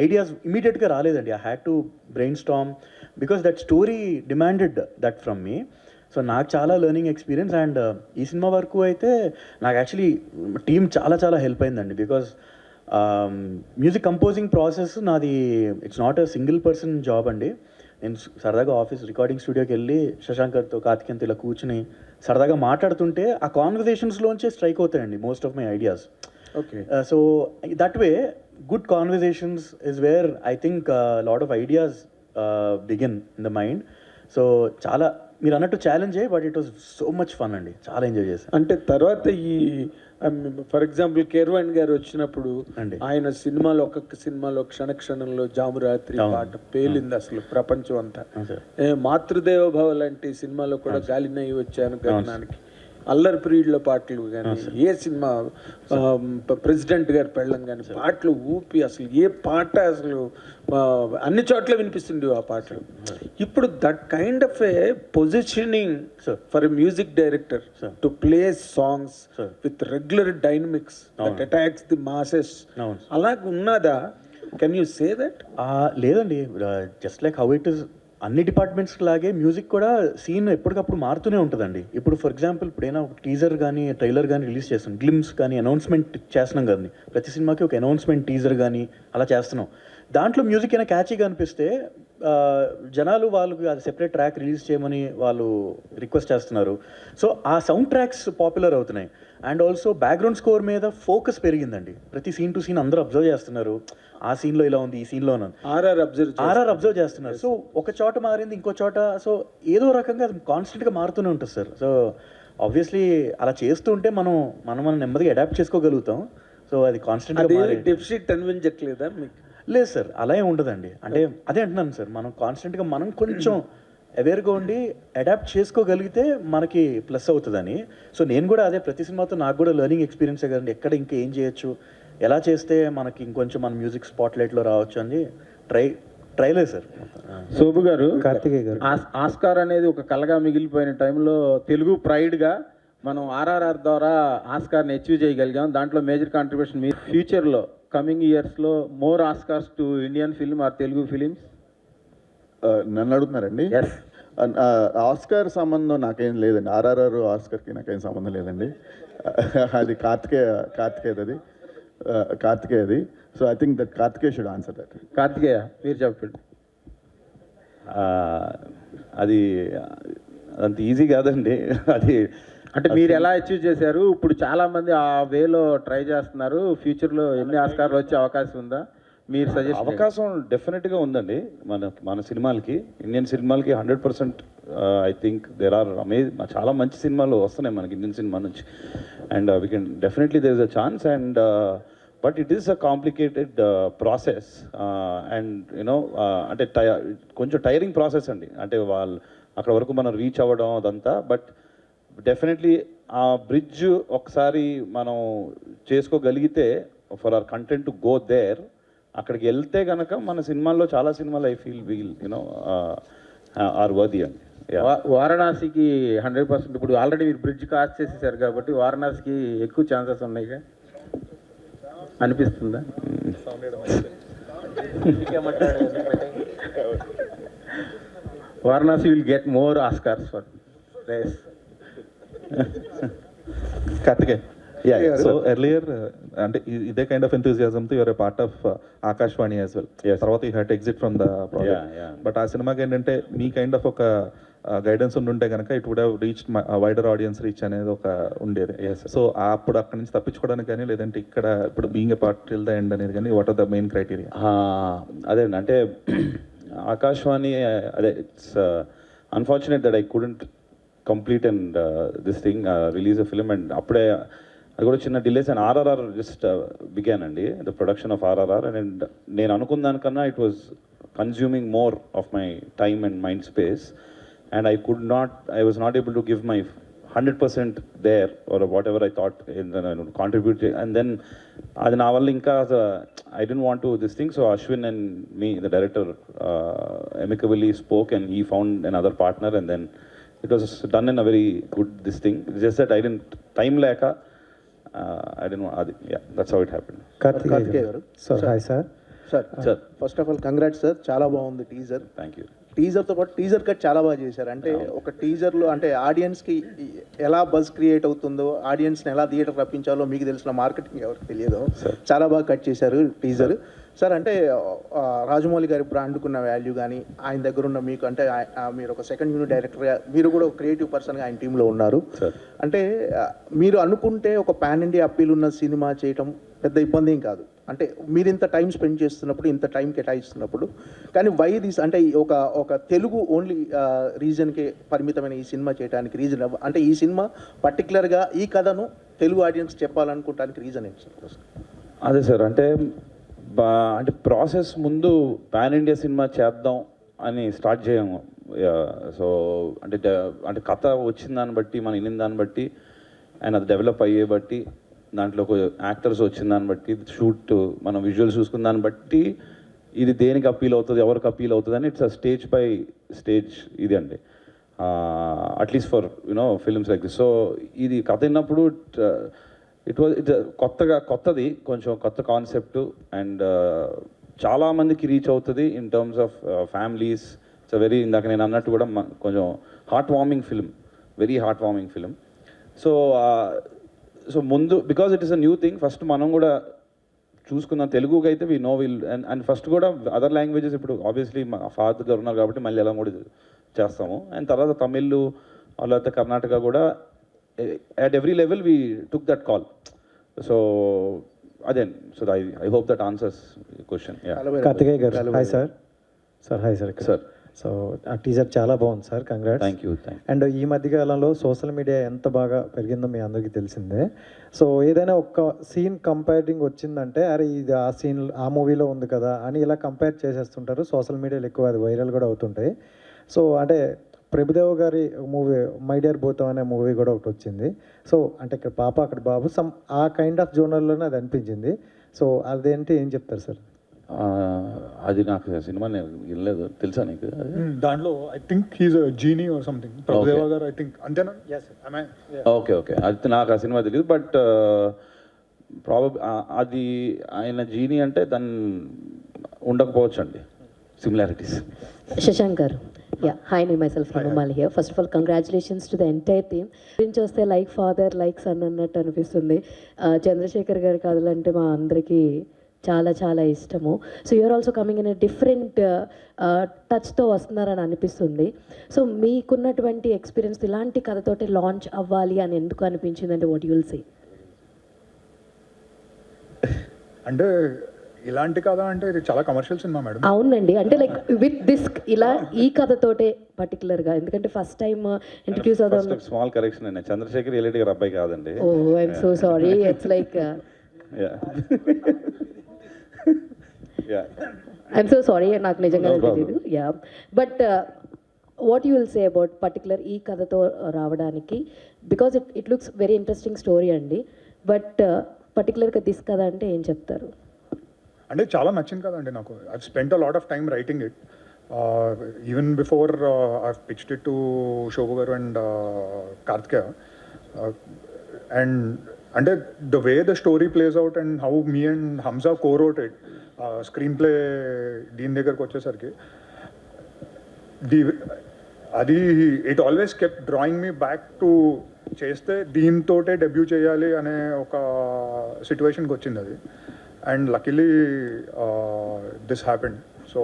ఐడియాస్ ఇమీడియట్గా రాలేదండి. I had to brain Storm because that story demanded that from me. So నాకు చాలా లెర్నింగ్ ఎక్స్పీరియన్స్. అండ్ ఈ సినిమా వరకు అయితే నాకు యాక్చువల్లీ టీమ్ చాలా హెల్ప్ అయిందండి. బికాజ్ మ్యూజిక్ కంపోజింగ్ ప్రాసెస్ నాది it's not a single person job అండి. నేను సరదాగా రికార్డింగ్ స్టూడియోకి వెళ్ళి శశాంకర్తో, కార్తికేయన్తో ఇలా కూర్చుని సరదాగా మాట్లాడుతుంటే ఆ కాన్వర్జేషన్స్లోంచే స్ట్రైక్ అవుతాయండి most of my ideas. Okay. So that way good conversations is where I think lot of ideas begin in the mind. So చాలా మీరు అన్నట్టు ఛాలెంజే, but it was so much fun అండి, చాలా ఎంజాయ్ చేశాను. అంటే తర్వాత ఈ ఫర్ ఎగ్జాంపుల్ కేర్వాణ్ గారు వచ్చినప్పుడు ఆయన సినిమాలో ఒక్కొక్క సినిమాలో క్షణంలో జామురాత్రి పాట పేలింది అసలు ప్రపంచం అంతా. మాతృదేవ భవ లాంటి సినిమాలో కూడా గాలినయ్యి వచ్చాను గగనానికి, అల్లరి ప్రియుడ్ల పాటలు కానీ, ఏ సినిమా ప్రెసిడెంట్ గారి పెళ్ళం కానీ పాటలు ఊపి అసలు ఏ పాట అసలు అన్ని చోట్ల వినిపిస్తుంది ఆ పాటలు. ఇప్పుడు that kind of a positioning for a music director to play songs with regular dynamics that attacks the masses అలాగ ఉన్నదా? Can you say that? లేదండి, just like how it is అన్ని డిపార్ట్మెంట్స్ లాగే మ్యూజిక్ కూడా సీన్ ఎప్పటికప్పుడు మారుతూనే ఉంటుందండి. ఇప్పుడు ఫర్ ఎగ్జాంపుల్ ఇప్పుడైనా ఒక టీజర్ కానీ ట్రైలర్ కానీ రిలీజ్ చేస్తాం, గ్లిమ్స్ కానీ అనౌన్స్మెంట్ చేస్తున్నాం కదండి, ప్రతి సినిమాకి ఒక అనౌన్స్మెంట్ టీజర్ కానీ అలా చేస్తున్నాం. దాంట్లో మ్యూజిక్ అయినా క్యాచీగా అనిపిస్తే జనాలు వాళ్ళకి అది సెపరేట్ ట్రాక్ రిలీజ్ చేయమని వాళ్ళు రిక్వెస్ట్ చేస్తున్నారు. సో ఆ సౌండ్ ట్రాక్స్ పాపులర్ అవుతున్నాయి. అండ్ ఆల్సో బ్యాక్గ్రౌండ్ స్కోర్ మీద ఫోకస్ పెరిగిందండి. ప్రతి సీన్ టు సీన్ అందరూ అబ్జర్వ్ చేస్తున్నారు, ఆ సీన్లో ఇలా ఉంది, ఈ సీన్లో ఆర్ఆర్ అబ్జర్వ్ చేస్తున్నారు. సో ఒక చోట మారింది ఇంకో చోట, సో ఏదో రకంగా అది కాన్స్టెంట్గా మారుతూనే ఉంటుంది సార్. సో ఆబ్వియస్లీ అలా చేస్తూ ఉంటే మనం నెమ్మదిగా అడాప్ట్ చేసుకోగలుగుతాం. సో అది కాన్స్టెంట్గా డెఫిసిట్ అనిపించట్లేదా మీకు? లేదు సార్, అలా ఏం ఉండదండి. అంటే అదే అంటున్నాను సార్, మనం కాన్స్టెంట్గా మనం కొంచెం అవేర్గా ఉండి అడాప్ట్ చేసుకోగలిగితే మనకి ప్లస్ అవుతుందని. సో నేను కూడా అదే, ప్రతి సినిమాతో నాకు కూడా లెర్నింగ్ ఎక్స్పీరియన్సే కదండి, ఎక్కడ ఇంకా ఏం చేయొచ్చు, ఎలా చేస్తే మనకి ఇంకొంచెం మన మ్యూజిక్ స్పాట్లైట్లో రావచ్చు అని ట్రైలే సార్. శోభు గారు, కార్తికేయ గారు, ఆస్కార్ అనేది ఒక కళగా మిగిలిపోయిన టైంలో తెలుగు ప్రైడ్గా మనం ఆర్ఆర్ఆర్ ద్వారా ఆస్కార్ని అచీవ్ చేయగలిగాం. దాంట్లో మేజర్ కాంట్రిబ్యూషన్ మీ ఫ్యూచర్లో కమింగ్ ఇయర్స్లో more Oscars to Indian film or Telugu films? నన్ను అడుగుతున్నారండి? ఆస్కార్ సంబంధం నాకేం లేదండి, ఆర్ఆర్ఆర్ ఆస్కార్కి నాకేం సంబంధం లేదండి. అది కార్తికేయది. So I think that Karthikeya should answer that. Karthikeya మీరు చెప్పండి. అది అంత ఈజీ కాదండి. అది అంటే మీరు ఎలా అచీవ్ చేశారు? ఇప్పుడు చాలామంది ఆ వేలో ట్రై చేస్తున్నారు. ఫ్యూచర్లో ఎన్ని ఆస్కార్లు వచ్చే అవకాశం ఉందా? మీరు సజెస్ట్ అవకాశం డెఫినెట్గా ఉందండి. మన సినిమాలకి, ఇండియన్ సినిమాలకి 100% ఐ థింక్ దేర్ ఆర్ చాలా మంచి సినిమాలు వస్తున్నాయి మనకి ఇండియన్ సినిమా నుంచి. And we can definitely there is a chance. And but it is a complicated process. And you know అంటే కొంచెం టైరింగ్ ప్రాసెస్ అండి. అంటే వాళ్ళు అక్కడ వరకు మనం రీచ్ అవ్వడం అదంతా. బట్ డెఫినెట్లీ ఆ బ్రిడ్జ్ ఒకసారి మనం చేసుకోగలిగితే for our content to go there, అక్కడికి వెళ్తే కనుక మన సినిమాల్లో చాలా సినిమాలు I feel we'll you know are worthy అండి. వారణాసికి 100% ఇప్పుడు ఆల్రెడీ మీరు బ్రిడ్జ్ క్రాస్ చేసేసారు కాబట్టి వారణాసికి ఎక్కువ ఛాన్సెస్ ఉన్నాయి అనిపిస్తుందా? Varanasi will get more Oscars for race. Karthikeya, so earlier అంటే ఇదే కైండ్ ఆఫ్ ఎంతూజియాజంతో your a part of Aakashavani as well. తర్వాత you had to exit from the project. But ఆ సినిమాకి ఏంటంటే మీ కైండ్ ఆఫ్ ఒక గైడెన్స్ ఉండుంటే కనుక it would have reach wider audience reach అనేది ఒక ఉండేది. సో అప్పుడు అక్కడ నుంచి తప్పించుకోవడానికి కానీ, లేదంటే ఇక్కడ ఇప్పుడు being a part till the end అనేది కానీ, what are the main criteria? అదే అంటే ఆకాశవాణి, అదే it's unfortunate that I couldn't complete and this thing release a film. And అప్పుడే అది కూడా చిన్న delays. And RRR just began అండి, the production of RRR. And నేను అనుకున్న దానికన్నా it was consuming more of my time and mind space. And I was not able to give my 100% there, or whatever I thought contribute. And then అది నా వల్ల ఇంకా I didn't want to this thing. So Ashwin and me, the director, amicably spoke, and he found another partner, and then it was done in a very good this thing. It's just that I didn't time leka, I didn't want. Yeah, that's how it happened. Karthikeya గారు, sir hi sir. Sir first of all congrats sir, చాలా బాగుంది teaser. Thank you. టీజర్తో పాటు teaser cut చాలా బాగా చేశారు. అంటే ఒక టీజర్లో అంటే ఆడియన్స్కి ఎలా బజ్ క్రియేట్ అవుతుందో, ఆడియన్స్ని ఎలా థియేటర్ రప్పించాలో మీకు తెలిసిన మార్కెటింగ్ ఎవరికి తెలియదు, చాలా బాగా కట్ చేశారు టీజర్. సార్ అంటే రాజమౌళి గారి బ్రాండ్కున్న వాల్యూ కానీ, ఆయన దగ్గర ఉన్న మీకు అంటే మీరు ఒక సెకండ్ యూనిట్ డైరెక్టర్గా, మీరు కూడా ఒక క్రియేటివ్ పర్సన్గా ఆయన టీంలో ఉన్నారు. అంటే మీరు అనుకుంటే ఒక పాన్ ఇండియా అప్పీల్ ఉన్న సినిమా చేయటం పెద్ద ఇబ్బంది ఏం కాదు. అంటే మీరు ఇంత టైం స్పెండ్ చేస్తున్నప్పుడు, ఇంత టైం కేటాయిస్తున్నప్పుడు, కానీ వై దిస్ అంటే ఒక తెలుగు ఓన్లీ రీజన్కే పరిమితమైన ఈ సినిమా చేయడానికి రీజన్ అంటే ఈ సినిమా పర్టికులర్గా ఈ కథను తెలుగు ఆడియన్స్ చెప్పాలనుకోవడానికి రీజన్ ఏంటి సార్? అదే సార్, అంటే అంటే ప్రాసెస్ ముందు పాన్ ఇండియా సినిమా చేద్దాం అని స్టార్ట్ చేయము. సో అంటే కథ వచ్చిన దాన్ని బట్టి, మనం వినిన దాన్ని బట్టి అండ్ అది డెవలప్ అయ్యే బట్టి, దాంట్లో యాక్టర్స్ వచ్చిన దాన్ని బట్టి, షూట్ మనం విజువల్స్ చూసుకున్న దాన్ని బట్టి ఇది దేనికి అప్పీల్ అవుతుంది, ఎవరికి అప్పీల్ అవుతుంది అని it's a stage by stage ఇది అండి. At least for films like this. So ఇది కథ విన్నప్పుడు ఇట్ కొత్తది, కొంచెం కొత్త కాన్సెప్ట్ అండ్ చాలామందికి రీచ్ అవుతుంది in terms of families. It's very, ఇందాక నేను అన్నట్టు కూడా కొంచెం heartwarming film, very heartwarming film. So ముందు because it is a new thing, first మనం కూడా చూసుకుందాం. తెలుగుకి అయితే we know will and first కూడా అదర్ లాంగ్వేజెస్ ఇప్పుడు ఆబ్వియస్లీ మా ఫాదర్ గారు ఉన్నారు కాబట్టి మళ్ళీ ఎలా కూడా చేస్తాము. అండ్ తర్వాత తమిళ్ లేకపోతే కర్ణాటక కూడా at every level we took that call. So again, so I hope that answers your question. Yeah. Karthikeya garu, hi sir. Hi sir. So ఆ టీజర్ చాలా బాగుంది sir, congrats. Thank you. And ఈ మధ్యకాలంలో social media ఎంత బాగా పెరిగిందో మీ అందరికీ తెలిసిందే. సో ఏదైనా ఒక సీన్ కంపేరింగ్ వచ్చిందంటే అరే ఇది ఆ సీన్ ఆ మూవీలో ఉంది కదా అని ఇలా కంపేర్ చేసేస్తుంటారు. సోషల్ మీడియాలో ఎక్కువ అది వైరల్ కూడా అవుతుంటాయి. సో అంటే ప్రభుదేవ గారి మూవీ మై డియర్ భూతం అనే మూవీ కూడా ఒకటి వచ్చింది. సో అంటే ఇక్కడ పాప అక్కడ బాబు ఆ కైండ్ ఆఫ్ జోనర్లోనే అది అనిపించింది. సో అదేంటి ఏం చెప్తారు సార్? అది నాకు సినిమా వినలేదు, తెలుసా నీకు? దాంట్లో I think he's a genie or something, Prabhudeva గారు ఐ థింక్, అంతేనా? ఓకే అది నాకు ఆ సినిమా తెలియదు. బట్ అది ఆయన జీనీ అంటే దాన్ని ఉండకపోవచ్చు అండి సిమిలారిటీస్. శశాంక్ గారు, హాయ్, నేను myself Hemamali here. First of all, congratulations to the entire team. గురించి వస్తే లైక్ ఫాదర్ లైక్ సన్ అన్నట్టు అనిపిస్తుంది. చంద్రశేఖర్ గారి కథలంటే మా అందరికీ చాలా చాలా ఇష్టము. So you're also coming in a different టచ్తో వస్తున్నారని అనిపిస్తుంది. సో మీకున్నటువంటి ఎక్స్పీరియన్స్ ఇలాంటి కథతోటి లాంచ్ అవ్వాలి అని ఎందుకు అనిపించింది అంటే వాట్ యు విల్ సే? అంటే ఇలాంటి కథ అంటే ఇది చాలా కమర్షియల్ సినిమా మేడం. అవునండి, అంటే లైక్ విత్ దిస్ ఇలా ఈ కథతోటే పర్టికులర్గా, ఎందుకంటే ఫస్ట్ టైం ఇంట్రడ్యూస్ అవుతాం. స్మాల్ కరెక్షన్ అండి, చంద్రశేఖర్ ఎల్ఐడి గారు అబ్బాయి కాదండి. Oh I'm so sorry, it's like I'm so sorry, నాకు నిజంగా తెలియదు. But what you will say about particular ఈ కథతో రావడానికి? Because it looks very interesting story అండి. బట్ పర్టికులర్గా దిస్ కథ అంటే ఏం చెప్తారు? అంటే చాలా నచ్చింది కదండి నాకు. I spent a lot of time writing it. Even before I pitched it to Shobu గారు అండ్ కార్తికేయ. అండ్ అంటే the way the story plays out and how me and Hamsa cowrote it, screenplay దీని దగ్గరకు వచ్చేసరికి అది it always kept drawing me back to చేస్తే దీంతోటే debut చేయాలి అనే ఒక సిచ్యువేషన్కి వచ్చింది అది. And luckily this happened. So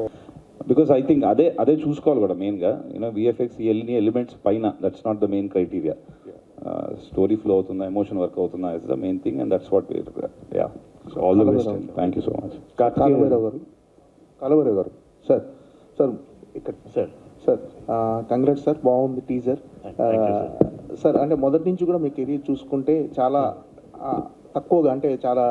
because I think అదే చూసుకోవాలి కూడా మెయిన్గా. విఎఫ్ఎక్స్ ఎన్ని ఎలిమెంట్స్ పైన, that's not the main criteria. Story flow అవుతుందా, ఎమోషన్ వర్క్ అవుతుందా is the main thing, and that's what yeah. So all the best. Thank you so much. Kal Bhairav గారు sir ఇక్కడ సార్ కంగ్రాట్స్ సార్, బాగుంది teaser sir. అంటే మొదటి నుంచి కూడా మీ career చూసుకుంటే చాలా తక్కువగా, అంటే చాలా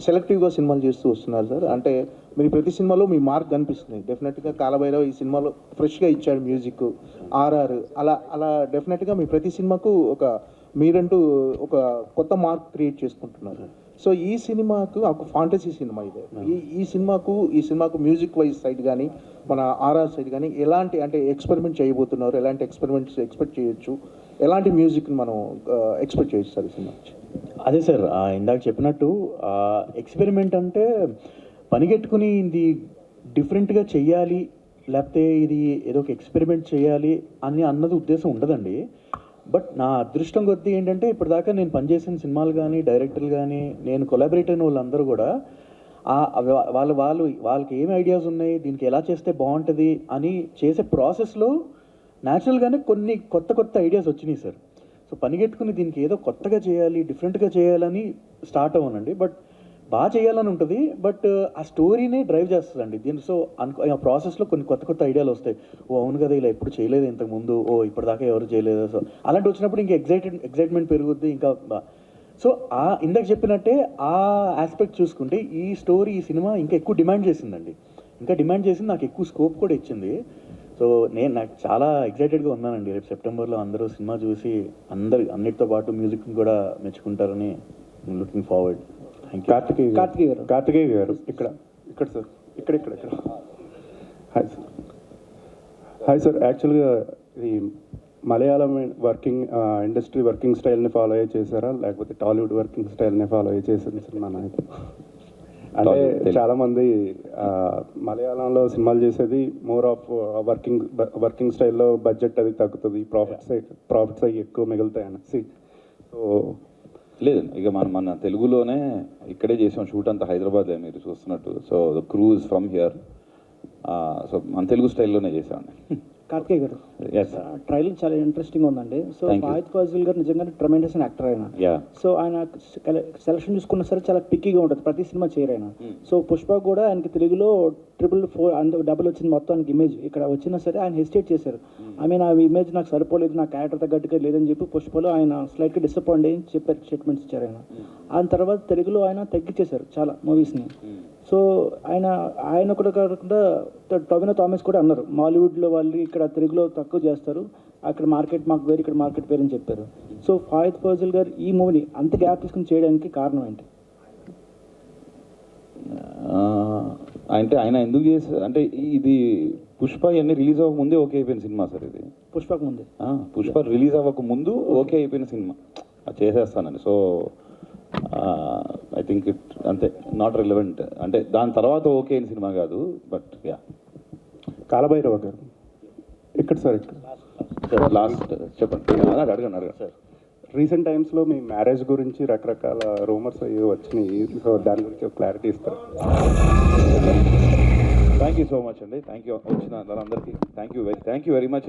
సెలెక్టివ్గా సినిమాలు చేస్తూ వస్తున్నారు సార్. అంటే మీరు ప్రతి సినిమాలో మీ మార్క్ కనిపిస్తుంది. డెఫినెట్గా కాలభైరవ్ ఈ సినిమాలో ఫ్రెష్గా ఇచ్చాడు మ్యూజిక్, ఆర్ఆర్, అలా డెఫినెట్గా మీ ప్రతి సినిమాకు మీరంటూ ఒక కొత్త మార్క్ క్రియేట్ చేసుకుంటున్నారు. సో ఈ సినిమాకు ఒక ఫాంటసీ సినిమా ఇదే. ఈ సినిమాకు మ్యూజిక్ వైజ్ సైడ్ కానీ మన ఆర్ఆర్ సైడ్ కానీ ఎలాంటి అంటే ఎక్స్పెరిమెంట్ చేయబోతున్నారు, ఎలాంటి ఎక్స్పెరిమెంట్స్ ఎక్స్పెక్ట్ చేయొచ్చు, ఎలాంటి మ్యూజిక్ని మనం ఎక్స్పెక్ట్ చేయొచ్చు సార్ ఈ సినిమా? అదే సార్, ఇందాక చెప్పినట్టు ఎక్స్పెరిమెంట్ అంటే పనిగట్టుకుని ఇది డిఫరెంట్గా చెయ్యాలి, లేకపోతే ఇది ఏదో ఒక ఎక్స్పెరిమెంట్ చేయాలి అని అన్నది ఉద్దేశం ఉండదండి. బట్ నా అదృష్టం కొద్దీ ఏంటంటే ఇప్పటిదాకా నేను పనిచేసిన సినిమాలు కానీ డైరెక్టర్లు కానీ నేను కొలాబరేట్ అయిన వాళ్ళందరూ కూడా వాళ్ళకి ఏం ఐడియాస్ ఉన్నాయి, దీనికి ఎలా చేస్తే బాగుంటుంది అని చేసే ప్రాసెస్లో న్యాచురల్గానే కొన్ని కొత్త ఐడియాస్ వచ్చినాయి సార్. సో పనిగట్టుకుని దీనికి ఏదో కొత్తగా చేయాలి, డిఫరెంట్గా చేయాలని స్టార్ట్ అవ్వనండి. బట్ బాగా చేయాలని ఉంటుంది, బట్ ఆ స్టోరీనే డ్రైవ్ చేస్తుందండి దీని. సో ఆ ప్రాసెస్లో కొన్ని కొత్త కొత్త ఐడియాలు వస్తాయి. ఓ అవును కదా, ఇలా ఎప్పుడు చేయలేదు ఇంతకుముందు, ఓ ఇప్పటిదాకా ఎవరు చేయలేదు. సో అలాంటి వచ్చినప్పుడు ఇంకా ఎగ్జైట్మెంట్ పెరుగుద్ది ఇంకా. సో ఇందాక చెప్పినట్టే ఆ ఆస్పెక్ట్ చూసుకుంటే ఈ స్టోరీ, ఈ సినిమా ఇంకా ఎక్కువ డిమాండ్ చేసిందండి. ఇంకా డిమాండ్ చేసింది, నాకు ఎక్కువ స్కోప్ కూడా ఇచ్చింది. సో నాకు చాలా ఎగ్జైటెడ్గా ఉన్నానండి. రేపు సెప్టెంబర్లో అందరూ సినిమా చూసి అన్నిటితో పాటు మ్యూజిక్ని కూడా మెచ్చుకుంటారని looking forward. Thank you. Karthikeya గారు ఇక్కడ సార్, ఇక్కడ హాయ్ సార్. యాక్చువల్గా ఈ మలయాళం ఇండస్ట్రీ వర్కింగ్ స్టైల్ని ఫాలో అయ్యి చేశారా, లేకపోతే టాలీవుడ్ వర్కింగ్ స్టైల్ని ఫాలో అయ్యి చేశారు సినిమా నాయకులు? అంటే చాలామంది మలయాళంలో సినిమాలు చేసేది మోర్ ఆఫ్ వర్కింగ్ స్టైల్లో బడ్జెట్ అది తగ్గుతుంది, ప్రాఫిట్స్ అవి ఎక్కువ మిగులుతాయి అనేసి. సో లేదండి, ఇక మన తెలుగులోనే ఇక్కడే చేసాం షూట్ అంతా, హైదరాబాద్లో మీరు చూస్తున్నట్టు. So the cruise from here. So మన తెలుగు స్టైల్లోనే చేసామండి. కార్తికేయ గారు, ట్రైలర్ చాలా ఇంట్రెస్టింగ్ ఉందండి. సో ఫాహిద్ ఫాజిల్ గారు నిజంగానే ట్రెమెండస్ యాక్టర్ ఆయన. సో ఆయన సెలక్షన్ చూసుకున్నా సరే చాలా పిక్కీగా ఉంటుంది, ప్రతి సినిమా చేయరైనా. సో పుష్ప కూడా ఆయనకి తెలుగులో 444 వచ్చింది మొత్తానికి ఇమేజ్. ఇక్కడ వచ్చినా సరే ఆయన హెసిటేట్ చేశారు. ఐ మీన్ ఆ ఇమేజ్ నాకు సరిపోలేదు, నా క్యారెక్టర్ తగ్గట్టుగా లేదని చెప్పి పుష్పలో ఆయన స్లైట్గా డిసప్పాయింట్ అయ్యి చెప్పారు, స్టేట్మెంట్స్ ఇచ్చారు ఆయన. ఆయన తర్వాత తెలుగులో ఆయన తగ్గించేశారు చాలా మూవీస్ని. సో ఆయన కూడా కాకుండా టొవినో థామస్ కూడా అన్నారు, మాలీవుడ్లో వాళ్ళు ఇక్కడ తెలుగులో తక్కువ చేస్తారు, అక్కడ మార్కెట్ మాకు వేరు, ఇక్కడ మార్కెట్ వేరు అని చెప్పారు. సో ఫాహిద్ ఫాజిల్ గారు ఈ మూవీని అంత గ్యాప్ తీసుకుని చేయడానికి కారణం ఏంటి? అంటే ఆయన ఎందుకు చేశారు అంటే, ఇది పుష్ప ఇవన్నీ రిలీజ్ అవ్వక ముందే ఓకే అయిపోయిన సినిమా సార్ ఇది. పుష్పకు ముందే, పుష్ప రిలీజ్ అవ్వక ముందు ఓకే అయిపోయిన సినిమా, అది చేసేస్తానండి. సో ఐ థింక్ ఇట్ అంతే, నాట్ రిలవెంట్. అంటే దాని తర్వాత ఓకే అయిన సినిమా కాదు, బట్ యా. కాలభైరవ గారు ఇక్కడ సార్, ఇక్కడ లాస్ట్ చెప్పండి, అడగండి సార్. రీసెంట్ టైమ్స్లో మీ మ్యారేజ్ గురించి రకరకాల రూమర్స్ అయ్యి వచ్చినాయి, సో దాని గురించి ఒక క్లారిటీ ఇస్తారు? థ్యాంక్ యూ సో మచ్ అండి, థ్యాంక్ యూ వచ్చిన అందరికీ థ్యాంక్ యూ వెరీ మచ్.